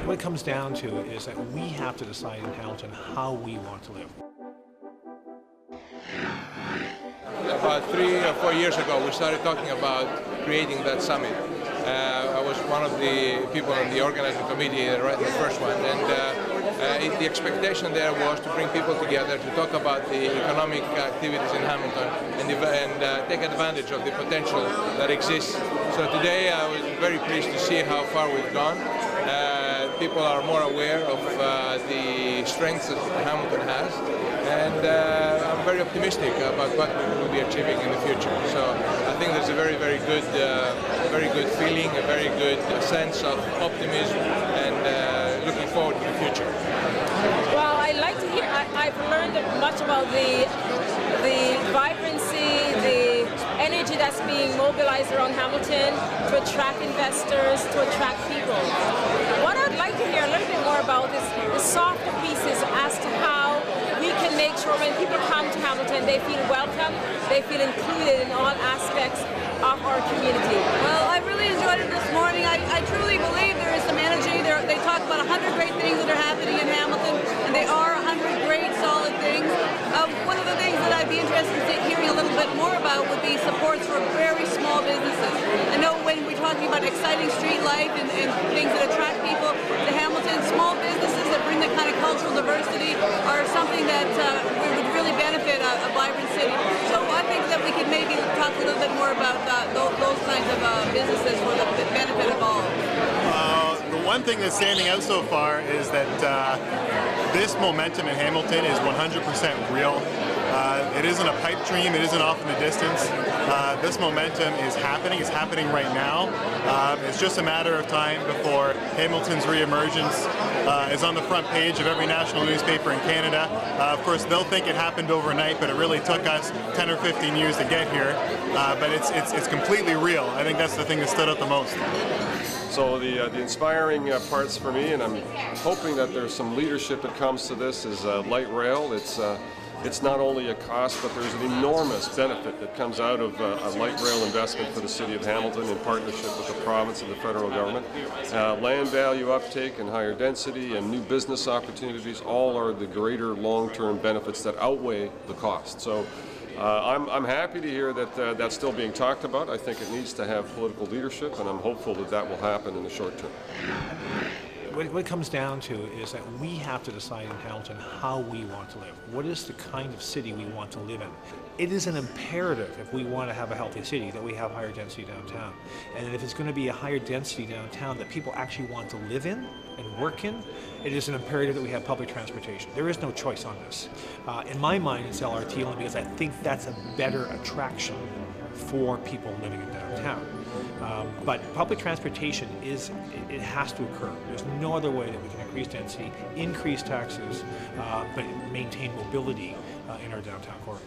What it comes down to is that we have to decide in Hamilton how we want to live. About 3 or 4 years ago, we started talking about creating that summit. I was one of the people on the organizing committee right in the first one, and the expectation there was to bring people together to talk about the economic activities in Hamilton and take advantage of the potential that exists. So today I was very pleased to see how far we've gone. People are more aware of the strengths that Hamilton has, and I'm very optimistic about what we will be achieving in the future. So I think there's a very good feeling, a very good sense of optimism, and looking forward to the future. Well, I like to hear. I've learned much about the vibrancy, the energy that's being mobilized around Hamilton to attract investors, to attract people. What I'd like to hear a little bit more about is the softer pieces as to how we can make sure when people come to Hamilton, they feel welcome, they feel included in all aspects of our community. Well, I really enjoyed it this morning. I truly believe there is some energy. They talk about 100 great things that are happening in Hamilton, and they are 100 great, solid things. One of the things that I'd be interested in hearing a little bit more about would be supports for very small businesses. I know when we're talking about exciting street life and things that attract people to Hamilton, small businesses that bring the kind of cultural diversity are something that would really benefit a vibrant city. So I think that we could maybe talk a little bit more about those kinds of businesses for the benefit of all. The one thing that's standing out so far is that this momentum in Hamilton is 100% real. It isn't a pipe dream, it isn't off in the distance. This momentum is happening, it's happening right now. It's just a matter of time before Hamilton's reemergence is on the front page of every national newspaper in Canada. Of course, they'll think it happened overnight, but it really took us 10 or 15 years to get here. But it's completely real. I think that's the thing that stood out the most. So the inspiring parts for me, and I'm hoping that there's some leadership that comes to this, is light rail. It's not only a cost, but there's an enormous benefit that comes out of a light rail investment for the city of Hamilton in partnership with the province and the federal government. Land value uptake and higher density and new business opportunities all are the greater long-term benefits that outweigh the cost. So I'm happy to hear that that's still being talked about. I think it needs to have political leadership, and I'm hopeful that that will happen in the short term. What it comes down to is that we have to decide in Hamilton how we want to live. What is the kind of city we want to live in? It is an imperative, if we want to have a healthy city, that we have higher density downtown. And if it's going to be a higher density downtown that people actually want to live in and work in, it is an imperative that we have public transportation. There is no choice on this. In my mind, it's LRT only because I think that's a better attraction for people living in downtown. But public transportation it has to occur. There's no other way that we can increase density, increase taxes, but maintain mobility in our downtown core.